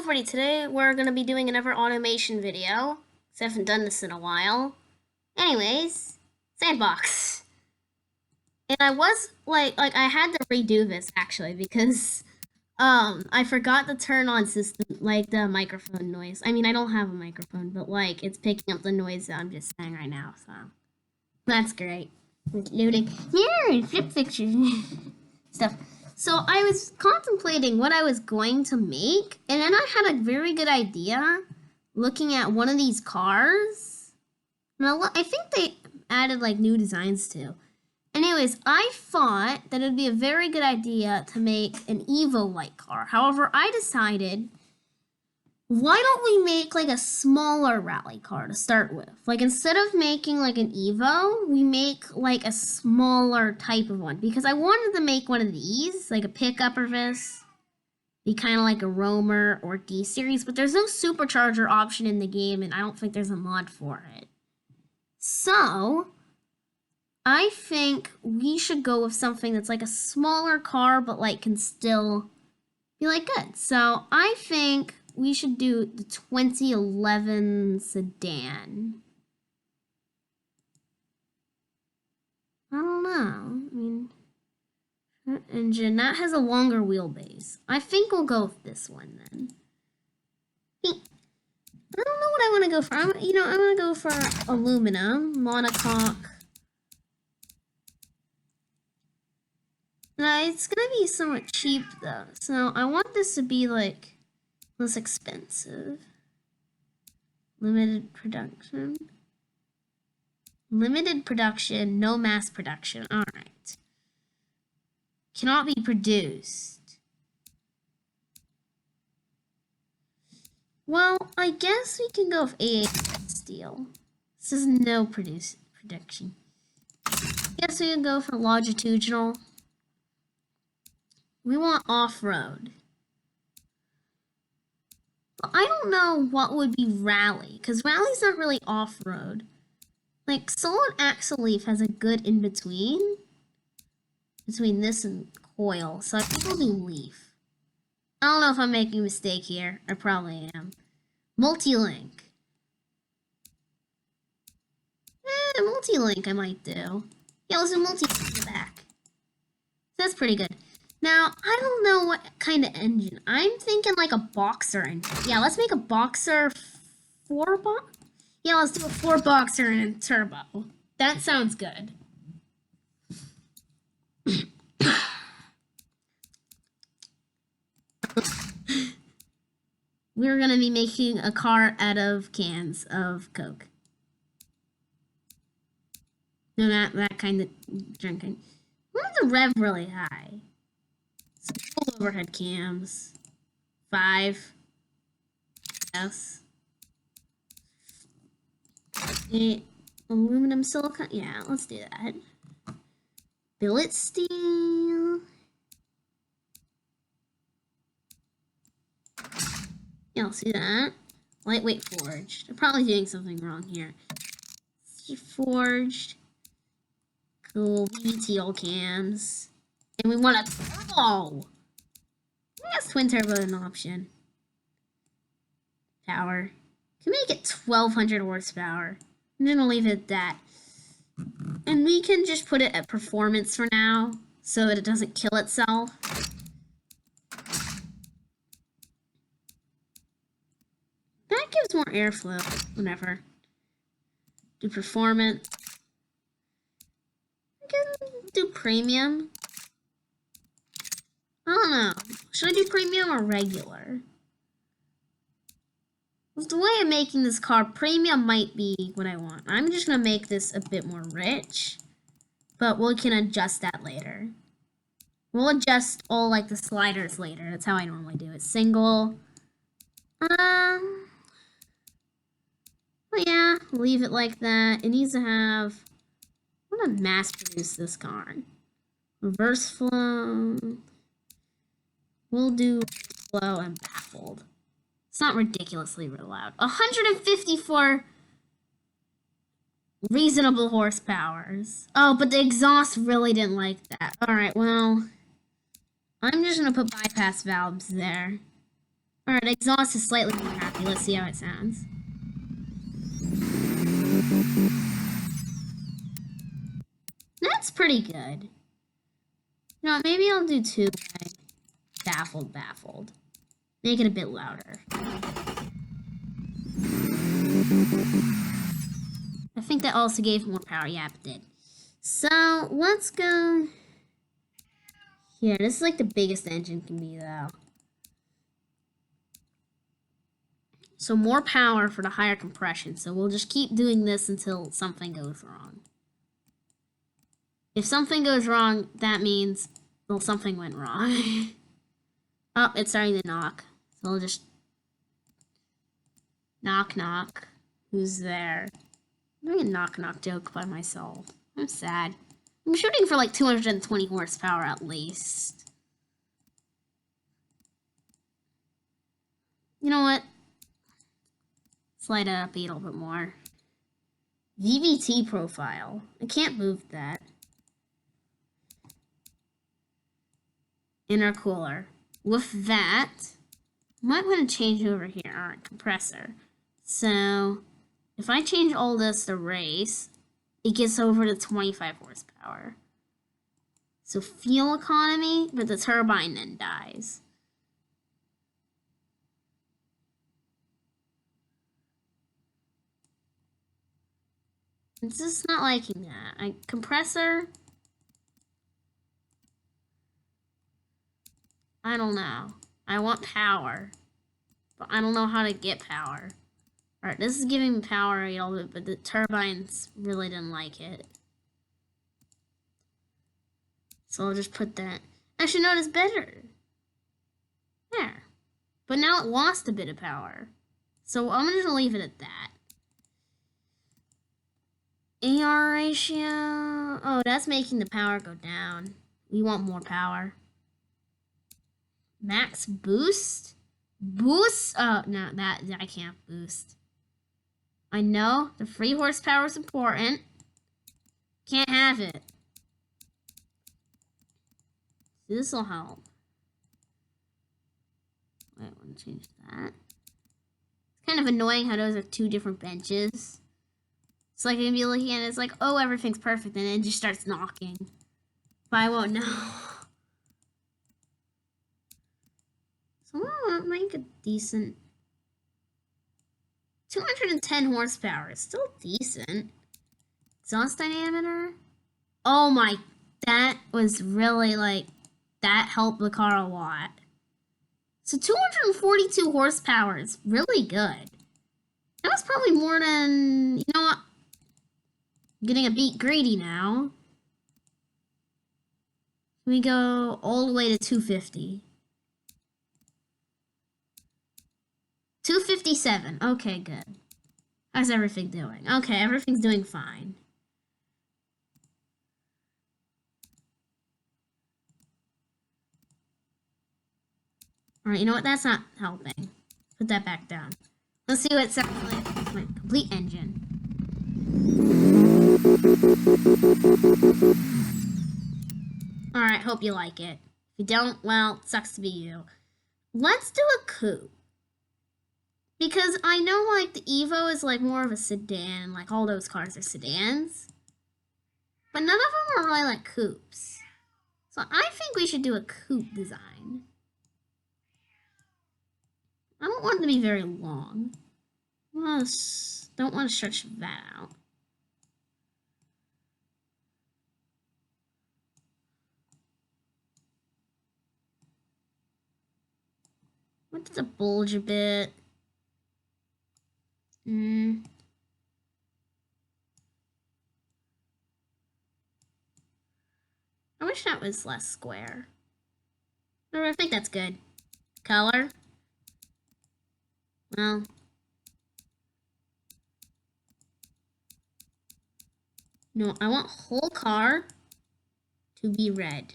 everybody, today we're going to be doing another automation video, 'cause I haven't done this in a while. Anyways, sandbox. And I was, I had to redo this, actually, because, I forgot to turn on system, the microphone noise. I mean, I don't have a microphone, but, it's picking up the noise that I'm just saying right now, so. That's great. It's loading. Here, flip pictures. Stuff. So I was contemplating what I was going to make, and then I had a very good idea looking at one of these cars. Now, I think they added new designs too. Anyways, I thought that it would be a very good idea to make an Evo-like car. However, I decided, why don't we make a smaller rally car to start with? Instead of making an Evo, we make a smaller type of one. Because I wanted to make one of these, a pickup or this. Be kind of like a Roamer or D-Series, but there's no supercharger option in the game, and I don't think there's a mod for it. So, I think we should go with something that's a smaller car, but can still be good. So, I think we should do the 2011 sedan. I don't know. I mean, engine, that has a longer wheelbase. I think we'll go with this one then. I don't know what I want to go for. I'm going to go for aluminum, monocoque. It's going to be somewhat cheap though. So I want this to be less expensive. Limited production. Limited production, no mass production. Alright. Cannot be produced. Well, I guess we can go with AA steel. This is no production. Guess we can go for longitudinal. We want off-road. I don't know what would be rally, because rally's not really off-road. Solid axle leaf has a good in-between. Between this and coil, so I think we'll do leaf. I don't know if I'm making a mistake here. I probably am. Multi-link. Multi-link I might do. Yeah, let's do multi-link in the back. That's pretty good. Now, I don't know what kind of engine. I'm thinking a boxer engine. Yeah, let's make a boxer 4-box. Yeah, let's do a 4-boxer and a turbo. That sounds good. We're gonna be making a car out of cans of Coke. No, not that kind of drinking. We want the rev really high. So full overhead cams. 5. Yes. 8. Aluminum silicone. Yeah, let's do that. Billet steel. Yeah, I'll see that. Lightweight forged. I'm probably doing something wrong here. Forged. Cool. VTL cams. And we want a turbo. I guess twin turbo an option. Power. Can make it 1200 horsepower. I'm gonna leave it at that. And we can just put it at performance for now, so that it doesn't kill itself. That gives more airflow, whatever. Do performance. I can do premium. I don't know. Should I do premium or regular? With the way I'm making this car, premium might be what I want. I'm just going to make this a bit more rich. But we can adjust that later. We'll adjust all the sliders later. That's how I normally do it. Single. Well, yeah, leave it like that. It needs to have... I want to mass produce this car. Reverse flow. We'll do flow and baffled. It's not ridiculously loud. 154 reasonable horsepowers. Oh, but the exhaust really didn't like that. Alright, well, I'm just going to put bypass valves there. Alright, exhaust is slightly more happy. Let's see how it sounds. That's pretty good. You know, maybe I'll do two. Baffled, baffled. Make it a bit louder. I think that also gave more power. Yeah, it did. So, let's go here. This is like the biggest the engine can be, though. So, more power for the higher compression. So, we'll just keep doing this until something goes wrong. If something goes wrong, that means, well, something went wrong. Oh, it's starting to knock. So, we'll just knock, knock. Who's there? I'm doing a knock-knock joke by myself. I'm sad. I'm shooting for like 220 horsepower at least. You know what? Slide it up a little bit more. VVT profile. I can't move that. Intercooler. With that, I might want to change over here. Alright, compressor. So, if I change all this to race, it gets over to 25 horsepower. So fuel economy, but the turbine then dies. It's just not liking that. Compressor, I don't know. I want power, but I don't know how to get power. Alright, this is giving me power a little bit, but the turbines really didn't like it. So I'll just put that. Actually, no, it's better. There. But now it lost a bit of power. So I'm just gonna leave it at that. AR ratio. Oh, that's making the power go down. We want more power. Max boost? Boost? Oh, no, that I can't boost. I know the 3 horsepower is important. Can't have it. This will help. Wait, I want to change that. It's kind of annoying how those are 2 different benches. It's like I'm gonna be looking at it, it's like, oh, everything's perfect, and then it just starts knocking. But I won't know. So I'll make a decent 210 horsepower. It's still decent. Exhaust diameter. Oh my, that was really like, that helped the car a lot. So 242 horsepower is really good. That was probably more than, you know what? I'm getting a bit greedy now. We go all the way to 250. 257. Okay, good. How's everything doing? Okay, everything's doing fine. Alright, you know what? That's not helping. Put that back down. Let's see what it sounds like with my complete engine. Alright, hope you like it. If you don't, well, it sucks to be you. Let's do a coupe. Because I know, like, the Evo is, like, more of a sedan. Like, all those cars are sedans. But none of them are really, like, coupes. So I think we should do a coupe design. I don't want it to be very long. Don't want to stretch that out. Want it to bulge a bit. I wish that was less square. But I think that's good. Color. Well. No, I want whole car to be red.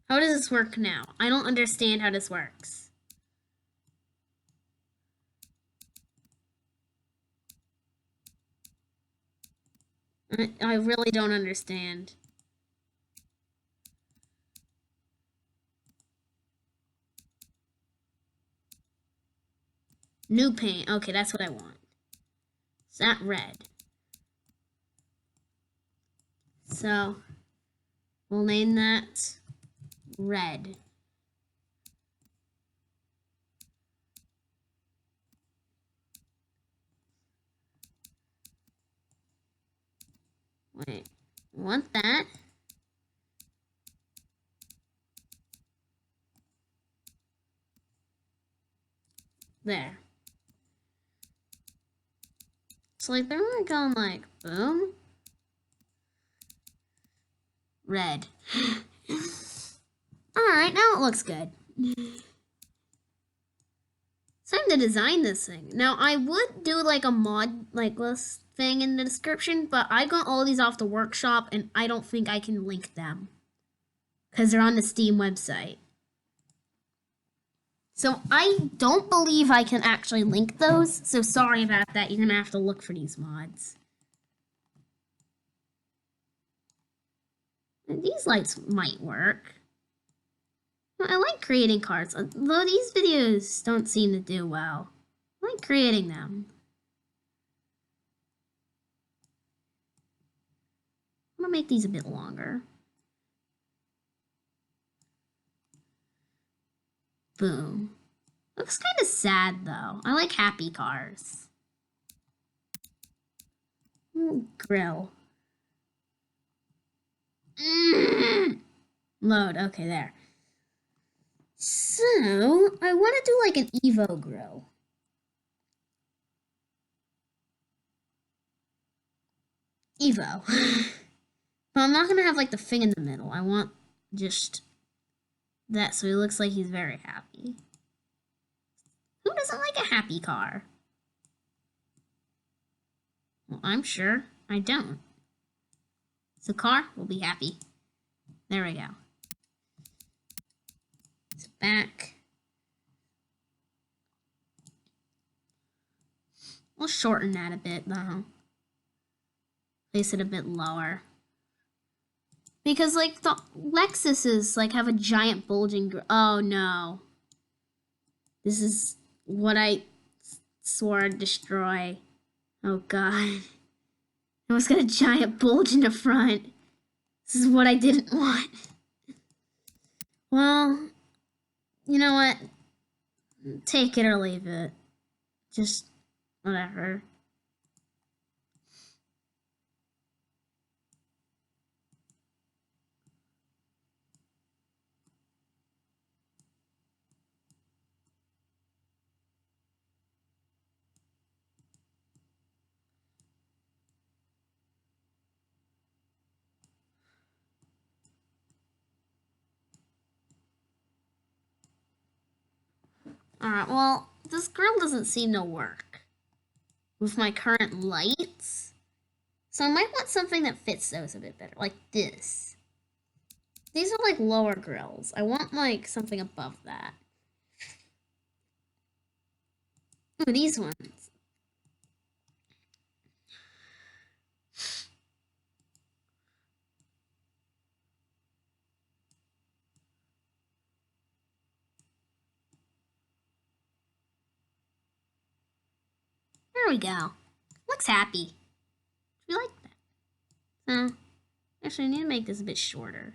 How does this work now? I don't understand how this works. I really don't understand. New paint. Okay, that's what I want. It's not red. So, we'll name that red. Wait, I want that. There. So like they're really going like boom. Red. Alright, now it looks good. It's time to design this thing. Now I would do like a mod like list thing in the description, but I got all these off the workshop and I don't think I can link them. Because they're on the Steam website. So I don't believe I can actually link those. So sorry about that. You're going to have to look for these mods. And these lights might work. I like creating cards, though these videos don't seem to do well. I like creating them. I'm going to make these a bit longer. Boom. Looks kind of sad, though. I like happy cars. Grill. Load. Okay, there. So, I want to do like an Evo grill. Evo. But I'm not going to have like the thing in the middle. I want just that so he looks like he's very happy. Who doesn't like a happy car? Well, I'm sure I don't. So car will be happy. There we go. It's back. We'll shorten that a bit though. Place it a bit lower. Because like the Lexuses like have a giant bulging oh no. This is what I swore I'd destroy. Oh god. I was got a giant bulge in the front. This is what I didn't want. Well, you know what? Take it or leave it. Just whatever. Alright, well, this grill doesn't seem to work with my current lights. So I might want something that fits those a bit better, like this. These are like lower grills. I want like something above that. Ooh, these ones. There we go. Looks happy. We like that. So, actually, I need to make this a bit shorter.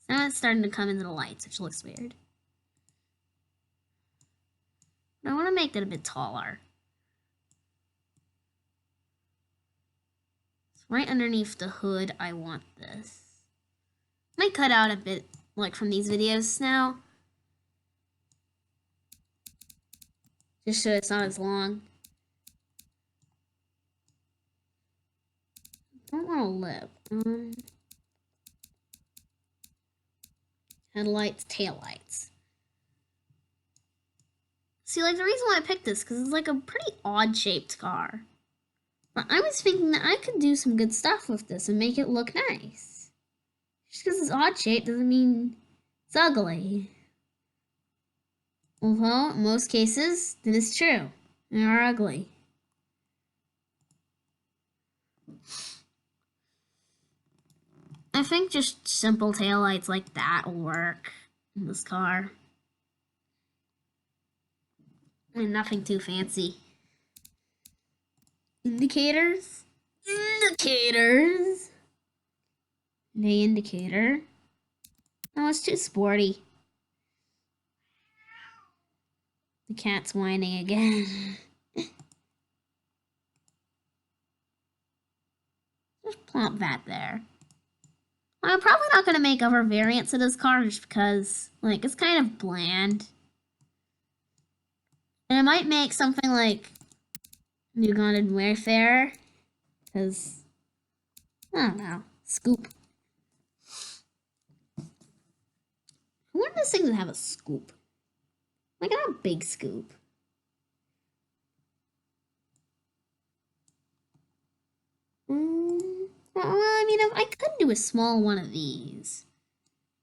So now it's starting to come into the lights, which looks weird. But I want to make that a bit taller. So right underneath the hood, I want this. I might cut out a bit, like, from these videos now. Just so it's not as long. I don't want a lip. Headlights, taillights. See, like, the reason why I picked this, because it's, like, a pretty odd-shaped car. But I was thinking that I could do some good stuff with this and make it look nice. Just because it's odd-shaped doesn't mean it's ugly. Although, in most cases, that is true. They are ugly. I think just simple taillights like that will work in this car. Nothing too fancy. Indicators? Indicators! Day indicator. Oh, it's too sporty. The cat's whining again. Just plop that there. I'm probably not going to make other variants of this car just because, like, it's kind of bland. And I might make something like New Gone Wayfarer. Because, I don't know. Scoop. I wonder if this thing would have a scoop. Like, not a big scoop. Well, I mean, I could do a small one of these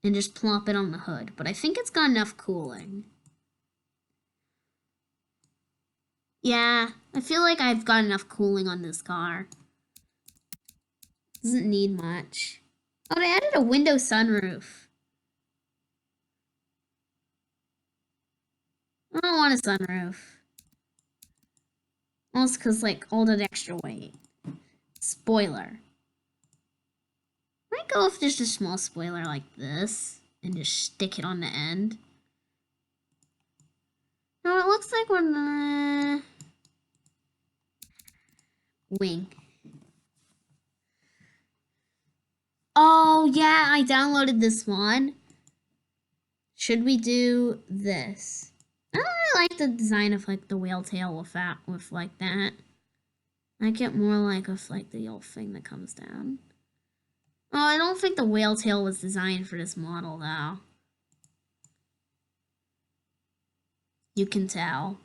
and just plop it on the hood, but I think it's got enough cooling. Yeah, I feel like I've got enough cooling on this car. Doesn't need much. Oh, they added a window sunroof. I don't want a sunroof. Also because, like, all that extra weight. Spoiler. I might go with just a small spoiler like this and just stick it on the end. No, it looks like we're wing. Oh, yeah, I downloaded this one. Should we do this? I don't really like the design of, like, the whale tail with like that. I get more like with, like, the old thing that comes down. Oh, I don't think the whale tail was designed for this model, though. You can tell.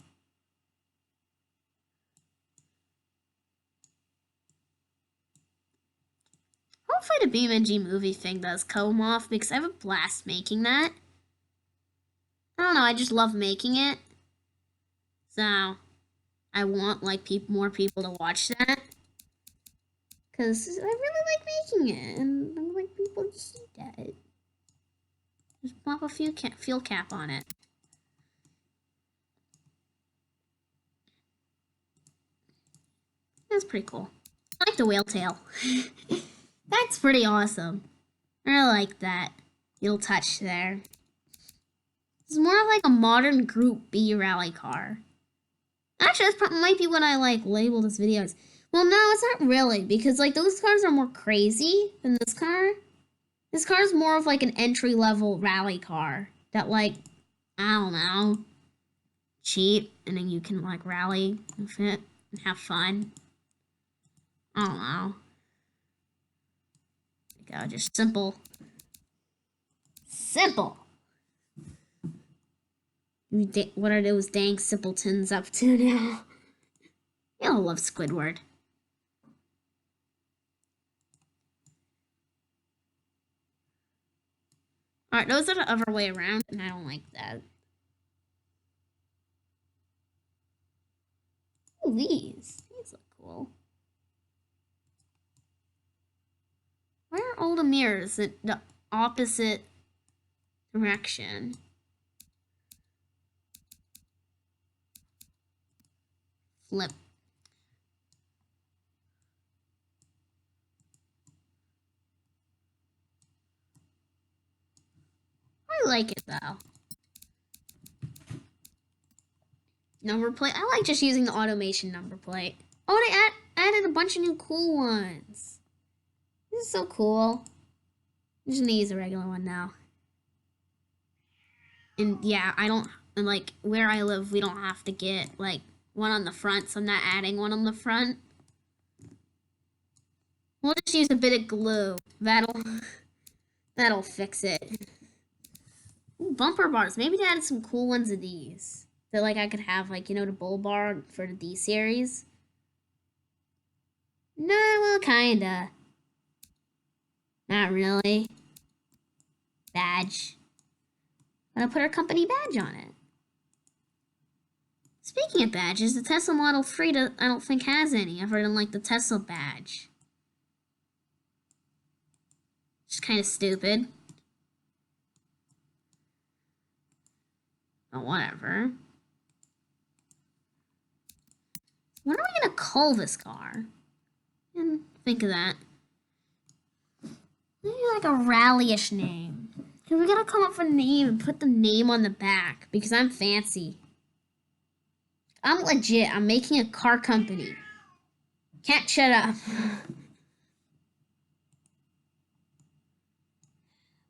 Hopefully the beamng movie thing does come off because I have a blast making that. I don't know, I just love making it. So, I want, like, more people to watch that. Because I really like making it, and I like people to see that. Just pop a fuel cap on it. That's pretty cool. I like the whale tail. That's pretty awesome. I really like that little touch there. It's more of like a modern Group B rally car. Actually, that might be what I like label this video as. Well, no, it's not really, because like those cars are more crazy than this car. This car is more of like an entry-level rally car that, like, I don't know, cheap, and then you can like rally with it and have fun. I don't know. There you go, just simple. Simple. What are those dang simpletons up to now? You'll love Squidward. Alright, those are the other way around, and I don't like that. Ooh, these look cool. Why are all the mirrors in the opposite direction? Flip. I like it though. Number plate. I like just using the automation number plate. Oh, they added a bunch of new cool ones. This is so cool. I'm just gonna use a regular one now. And yeah, like, where I live, we don't have to get, like, one on the front, so I'm not adding one on the front. We'll just use a bit of glue. That'll fix it. Ooh, bumper bars. Maybe they added some cool ones of these. That, like, I could have, like, you know, the bull bar for the D series. No, well, kinda. Not really. Badge. But I'll put our company badge on it. Speaking of badges, the Tesla Model 3 I don't think has any other than, like, the Tesla badge. Just kind of stupid. But whatever. What are we gonna call this car? And think of that. Maybe like a rally-ish name. Cause we gotta come up with a name and put the name on the back because I'm fancy. I'm legit. I'm making a car company. Can't shut up.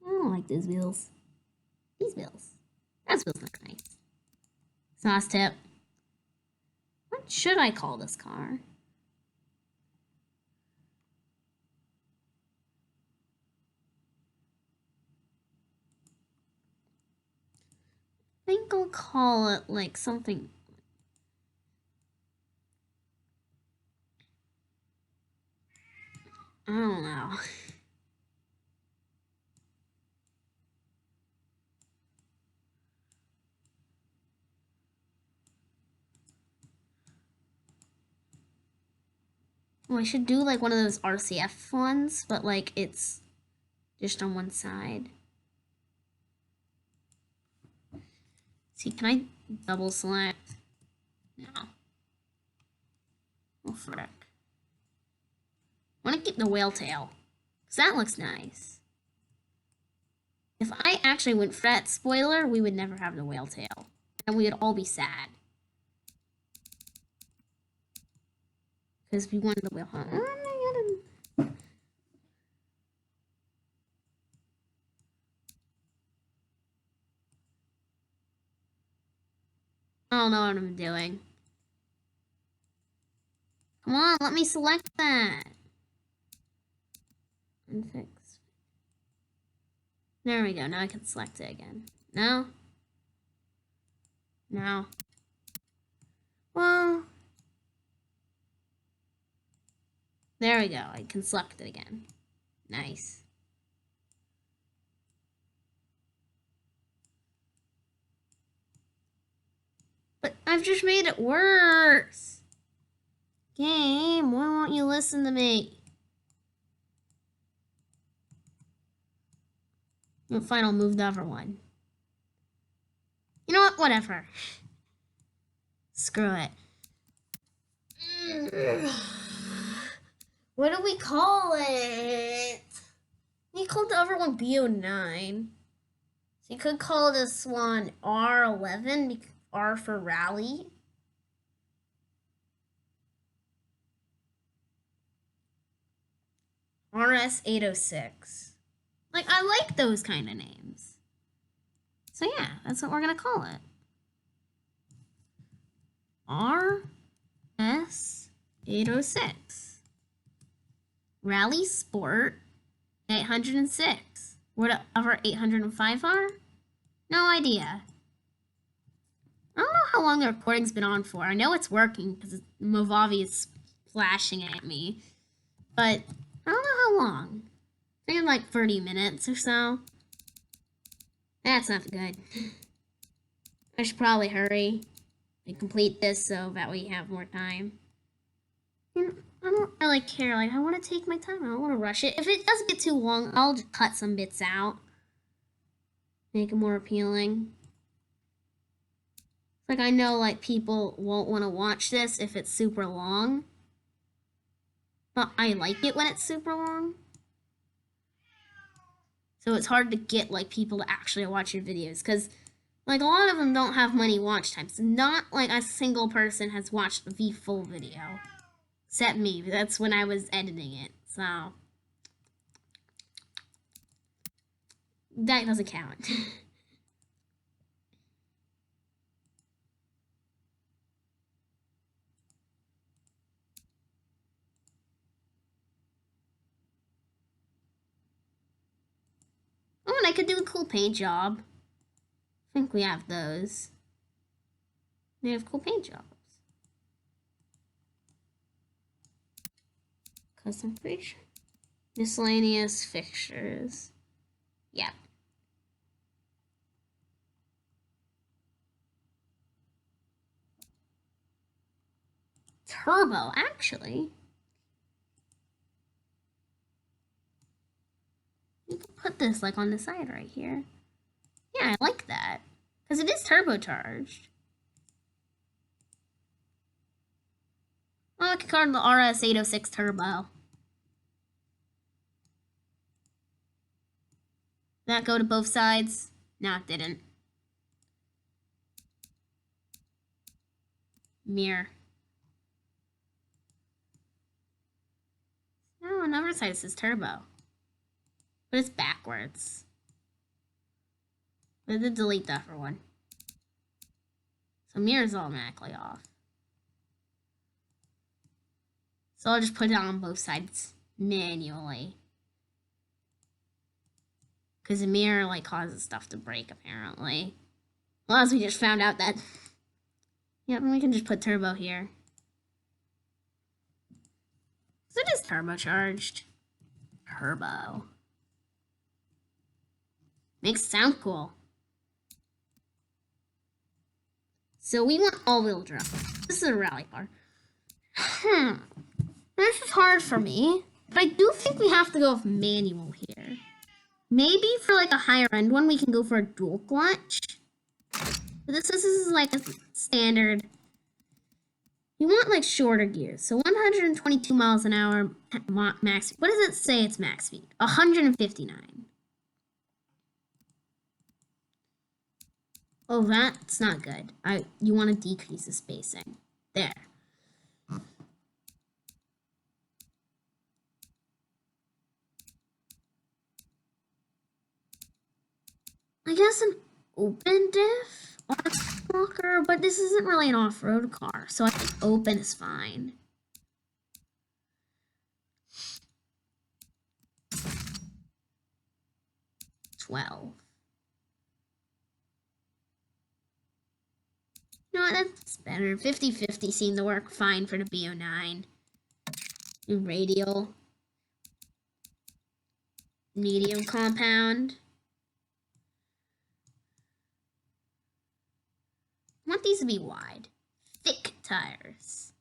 I don't like those wheels. These wheels. Those wheels look nice. Sauce tip. What should I call this car? I think I'll call it like something. I don't know. Well, I should do like one of those RCF ones, but like it's just on one side. See, can I double select? No. Oh, frick. I want to keep the whale tail, because that looks nice. If I actually went for that spoiler, we would never have the whale tail. And we would all be sad. Because we wanted the whale. I don't know what I'm doing. Come on, let me select that. Unfix. There we go. Now I can select it again. No? No. Well. There we go. I can select it again. Nice. But I've just made it worse. Game, why won't you listen to me? Fine, I'll move the other one. You know what? Whatever. Screw it. What do we call it? We called the other one BO9. So you could call this one R11, R for rally. RS806. Like, I like those kind of names. So yeah, that's what we're gonna call it. RS806. Rally Sport 806. Where the other 805 are? No idea. I don't know how long the recording's been on for. I know it's working because Movavi is flashing at me. But I don't know how long. I think like 30 minutes or so. That's not good. I should probably hurry and complete this so that we have more time. I don't really care. Like, I want to take my time. I don't want to rush it. If it does get too long, I'll just cut some bits out. Make it more appealing. Like, I know, like, people won't want to watch this if it's super long. But I like it when it's super long. So it's hard to get, like, people to actually watch your videos. Because, like, a lot of them don't have money watch times. Not, like, a single person has watched the full video. Except me. That's when I was editing it. So that doesn't count. Oh, and I could do a cool paint job. I think we have those. We have cool paint jobs. Custom feature. Miscellaneous fixtures. Yep. Turbo, actually. You can put this like on the side right here. Yeah, I like that. Because it is turbocharged. Oh, I can card the RS806 Turbo. Did that go to both sides? No, it didn't. Mirror. No, another side says Turbo. But it's backwards. I did delete that for one. So mirror's automatically off. So I'll just put it on both sides manually. Because the mirror like causes stuff to break apparently. Well, as we just found out that. Yep, and we can just put turbo here. So it is turbocharged. Turbo. Makes it sound cool. So we want all-wheel drive. This is a rally car. This is hard for me, but I do think we have to go with manual here. Maybe for like a higher end one, we can go for a dual clutch. But this is like a standard. You want like shorter gears. So 122 miles an hour max. What does it say it's max speed? 159. Oh, that's not good. You want to decrease the spacing. There. I guess an open diff blocker, but this isn't really an off-road car, so I think open is fine. $12. You know what, that's better. 50-50 seemed to work fine for the BO9. Radial. Medium compound. I want these to be wide. Thick tires.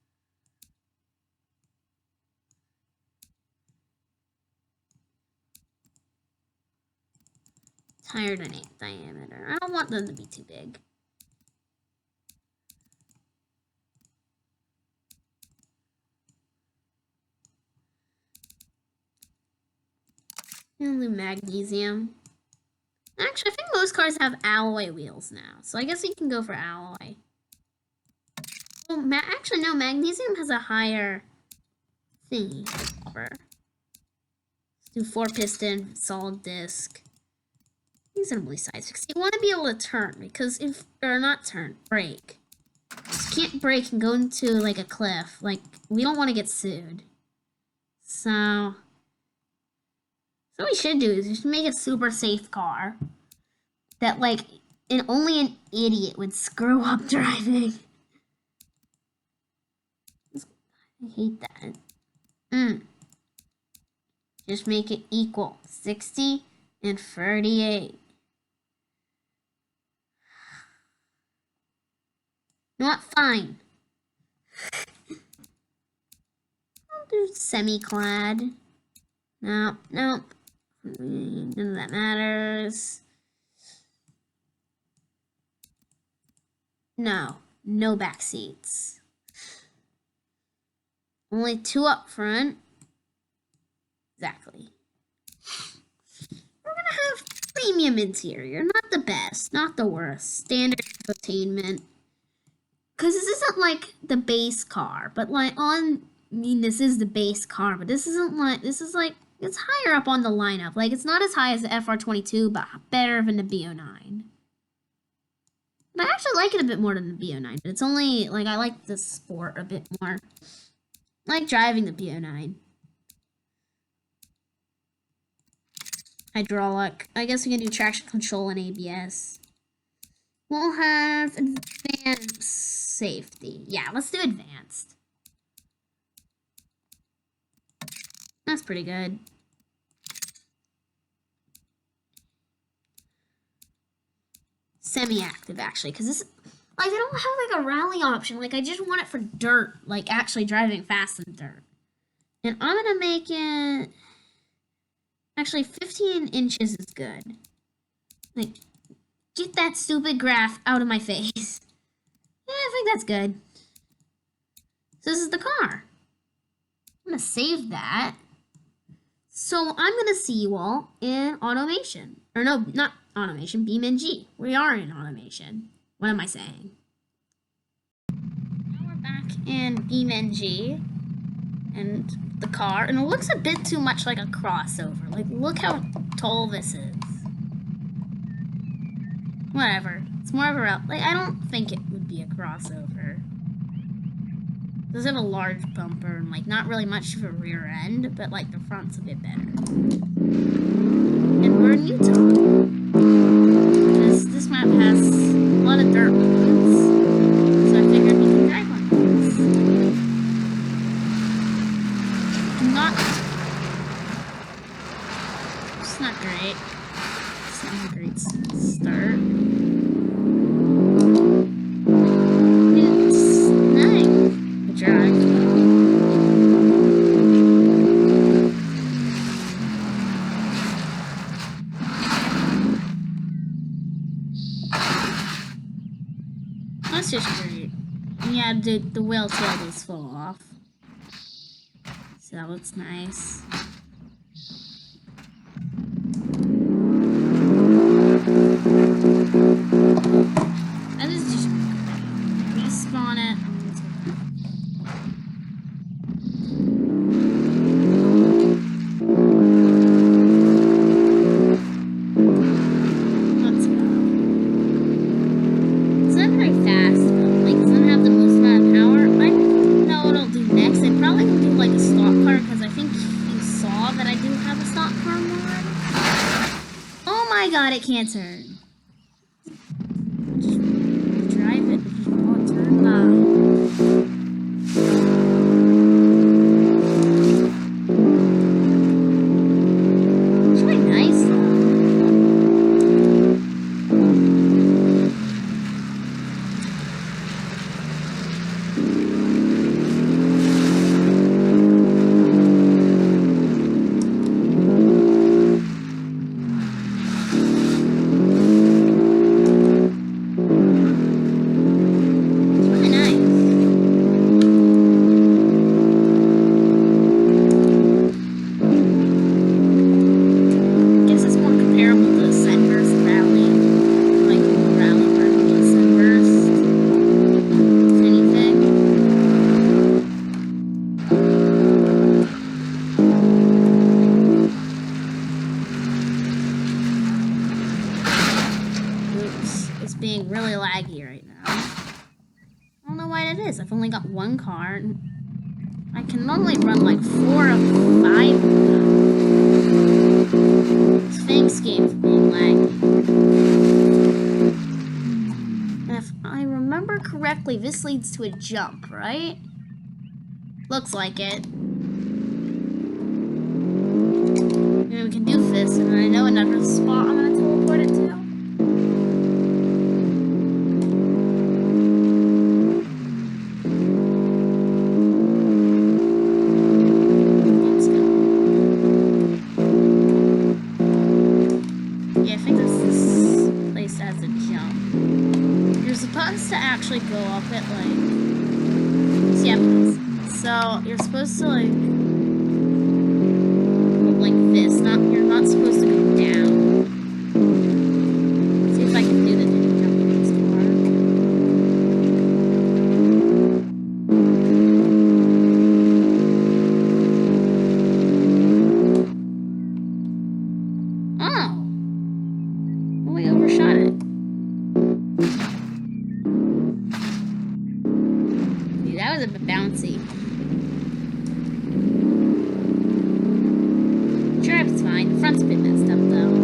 Tire diameter. I don't want them to be too big. And the magnesium. Actually, I think most cars have alloy wheels now, so I guess we can go for alloy. Well, actually, no, magnesium has a higher thingy. Let's do 4-piston, solid disc. Reasonably sized. Because you want to be able to turn, because if, or not turn, brake. You can't brake and go into, like, a cliff. Like, we don't want to get sued. So what we should do is just make a super safe car that, like, only an idiot would screw up driving. I hate that. Just make it equal. 60 and 38. You know what? Fine. I'll do semi-clad. Nope. None of that matters. No back seats. Only 2 up front. Exactly. We're gonna have premium interior. Not the best, not the worst. Standard infotainment. Because this isn't like the base car, but like this is the base car, but this isn't like, this is like, it's higher up on the lineup. Like, it's not as high as the FR22, but better than the BO9. But I actually like it a bit more than the BO9, but it's only, like, I like the sport a bit more. I like driving the BO9. Hydraulic. I guess we can do traction control and ABS. We'll have advanced safety. Yeah, let's do advanced. That's pretty good. Semi-active, actually, because this, like, I don't have, like, a rally option. Like, I just want it for dirt, like, actually driving fast in dirt. And I'm gonna make it, actually, 15 inches is good. Like, get that stupid graph out of my face. Yeah, I think that's good. So this is the car. save that. So I'm gonna see you all in automation. Or no, not automation, beamng. We are in automation. What am I saying? Now we're back in beamng and the car, and it looks a bit too much like a crossover. Like, look how tall this is. Whatever. It's more of a like, I don't think it would be a crossover. It does have a large bumper and like not really much of a rear end, but like the front's a bit better. And we're in Utah. This map has a lot of dirt roads, so I figured we can drive on these. It's not great. It's not a great start. It's nice to drive. That's just great. Yeah, the whale tail does fall off. So that looks nice. That is just great. Respawn it. Let's go. It's not very fast though. Like, it doesn't have the most amount of power. I don't know what I'll do next. I probably will do like a stock car because I think you saw that I do have a stock car mod. Oh my god, it can't turn. Just drive it, but you won't turn now. It's really nice though. Being really laggy right now. I don't know why that is. I've only got one car. And I can normally run like 4 or 5 of them. Thanks, game, for being laggy. And if I remember correctly, this leads to a jump, right? Looks like it. Maybe we can do this, and I know another spot I'm gonna teleport it to. To actually go up it like, yeah, so you're supposed to like this, you're not supposed to go down. See if I can do the jump in this car. Oh, we overshot it. That was a bit bouncy. Drive's fine. The front's a bit messed up though.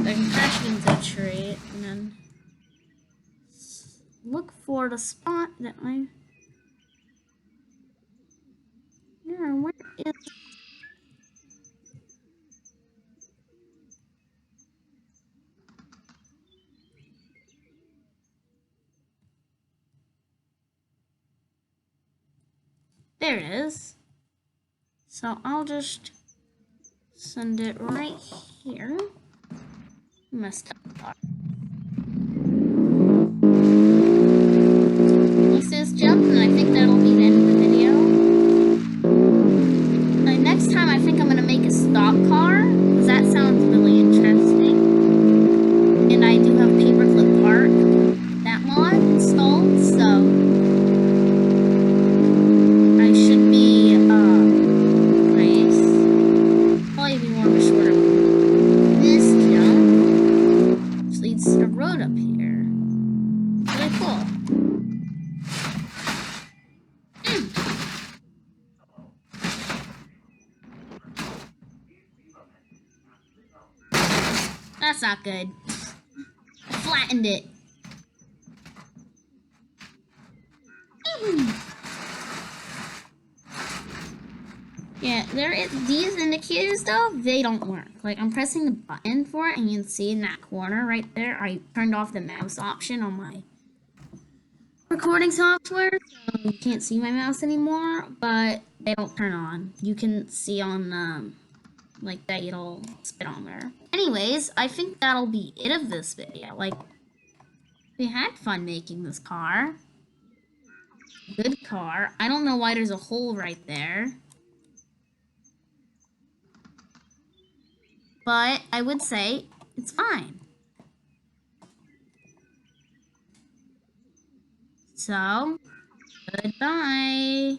So I can crash it into a tree and then look for the spot that I. Yeah, where is. There it is. So I'll just send it right here. Messed up. that's not good. I flattened it. Yeah, these indicators though, they don't work. Like I'm pressing the button for it and you can see in that corner right there, I turned off the mouse option on my recording software, so you can't see my mouse anymore, but they don't turn on. You can see on like that little speedometer. Anyways, I think that'll be it of this video. Like, we had fun making this car. Good car. I don't know why there's a hole right there. But I would say it's fine. So, goodbye.